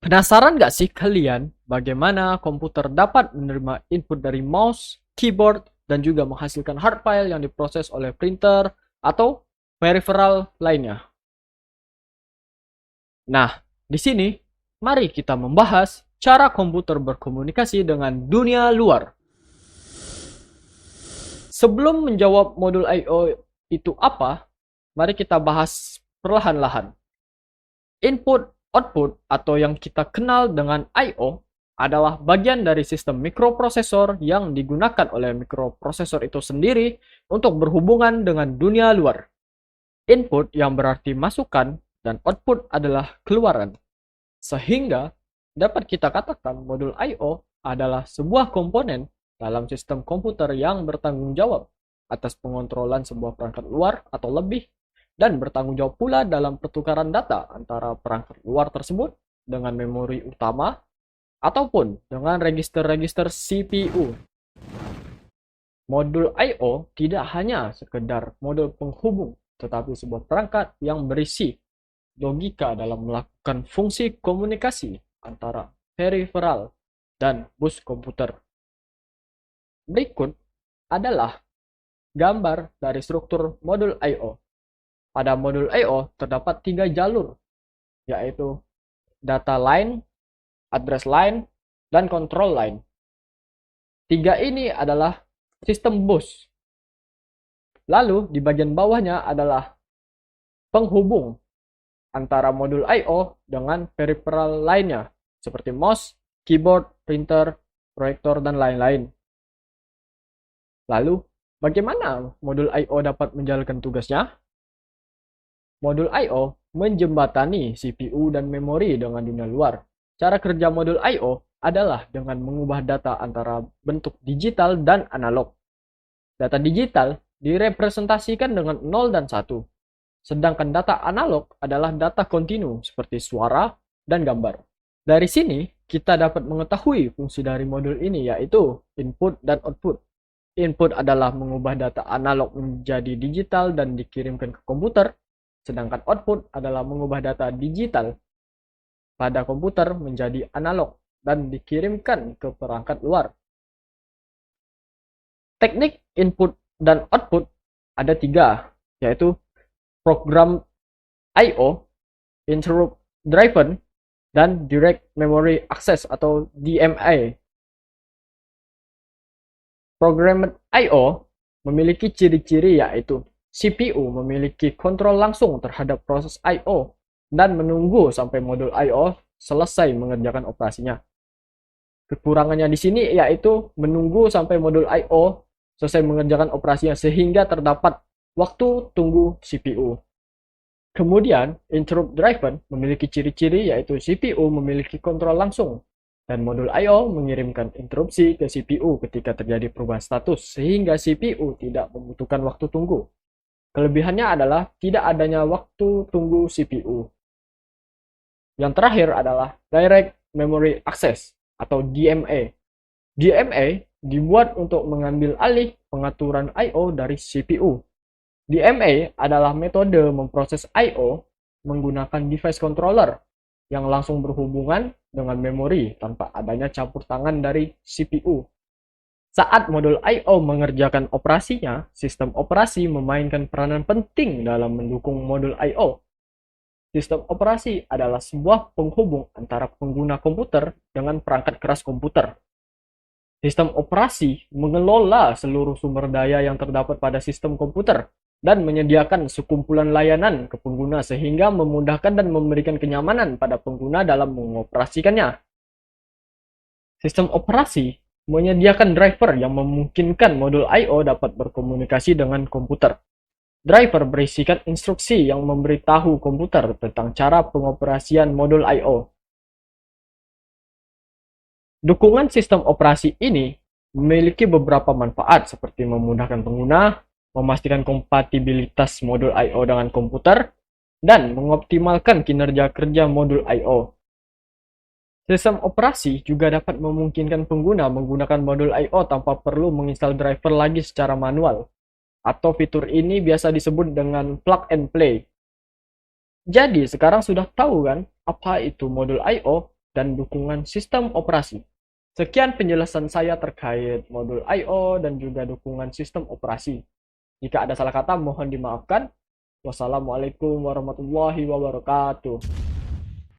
Penasaran nggak sih kalian bagaimana komputer dapat menerima input dari mouse, keyboard, dan juga menghasilkan hard file yang diproses oleh printer atau peripheral lainnya? Nah, di sini mari kita membahas cara komputer berkomunikasi dengan dunia luar. Sebelum menjawab modul I/O itu apa, mari kita bahas perlahan-lahan. Input output atau yang kita kenal dengan I/O adalah bagian dari sistem mikroprosesor yang digunakan oleh mikroprosesor itu sendiri untuk berhubungan dengan dunia luar. Input yang berarti masukan dan output adalah keluaran. Sehingga dapat kita katakan modul I/O adalah sebuah komponen dalam sistem komputer yang bertanggung jawab atas pengontrolan sebuah perangkat luar atau lebih dan bertanggung jawab pula dalam pertukaran data antara perangkat luar tersebut dengan memori utama ataupun dengan register-register CPU. Modul I/O tidak hanya sekedar modul penghubung, tetapi sebuah perangkat yang berisi logika dalam melakukan fungsi komunikasi antara peripheral dan bus komputer. Berikut adalah gambar dari struktur modul I/O. Pada modul I/O terdapat 3 jalur, yaitu data line, address line, dan control line. 3 ini adalah sistem bus. Lalu di bagian bawahnya adalah penghubung antara modul I/O dengan peripheral lainnya, seperti mouse, keyboard, printer, proyektor, dan lain-lain. Lalu, bagaimana modul I/O dapat menjalankan tugasnya? Modul I/O menjembatani CPU dan memori dengan dunia luar. Cara kerja modul I/O adalah dengan mengubah data antara bentuk digital dan analog. Data digital direpresentasikan dengan 0 dan 1, sedangkan data analog adalah data kontinu seperti suara dan gambar. Dari sini, kita dapat mengetahui fungsi dari modul ini yaitu input dan output. Input adalah mengubah data analog menjadi digital dan dikirimkan ke komputer, sedangkan output adalah mengubah data digital pada komputer menjadi analog dan dikirimkan ke perangkat luar. Teknik input dan output ada 3, yaitu program I/O, interrupt driven, dan direct memory access atau DMA. Program I/O memiliki ciri-ciri yaitu CPU memiliki kontrol langsung terhadap proses I/O dan menunggu sampai modul I/O selesai mengerjakan operasinya. Kekurangannya di sini yaitu menunggu sampai modul I/O selesai mengerjakan operasinya sehingga terdapat waktu tunggu CPU. Kemudian, interrupt driven memiliki ciri-ciri yaitu CPU memiliki kontrol langsung dan modul I/O mengirimkan interupsi ke CPU ketika terjadi perubahan status sehingga CPU tidak membutuhkan waktu tunggu. Kelebihannya adalah tidak adanya waktu tunggu CPU. Yang terakhir adalah Direct Memory Access atau DMA. DMA dibuat untuk mengambil alih pengaturan I/O dari CPU. DMA adalah metode memproses I/O menggunakan device controller yang langsung berhubungan dengan memori tanpa adanya campur tangan dari CPU. Saat modul I/O mengerjakan operasinya, sistem operasi memainkan peranan penting dalam mendukung modul I/O. Sistem operasi adalah sebuah penghubung antara pengguna komputer dengan perangkat keras komputer. Sistem operasi mengelola seluruh sumber daya yang terdapat pada sistem komputer dan menyediakan sekumpulan layanan ke pengguna sehingga memudahkan dan memberikan kenyamanan pada pengguna dalam mengoperasikannya. Sistem operasi menyediakan driver yang memungkinkan modul I/O dapat berkomunikasi dengan komputer. Driver berisikan instruksi yang memberitahu komputer tentang cara pengoperasian modul I/O. Dukungan sistem operasi ini memiliki beberapa manfaat seperti memudahkan pengguna, memastikan kompatibilitas modul I/O dengan komputer, dan mengoptimalkan kinerja kerja modul I/O. Sistem operasi juga dapat memungkinkan pengguna menggunakan modul I/O tanpa perlu menginstal driver lagi secara manual, atau fitur ini biasa disebut dengan plug and play. Jadi sekarang sudah tahu kan apa itu modul I/O dan dukungan sistem operasi. Sekian penjelasan saya terkait modul I/O dan juga dukungan sistem operasi. Jika ada salah kata mohon dimaafkan. Wassalamualaikum warahmatullahi wabarakatuh.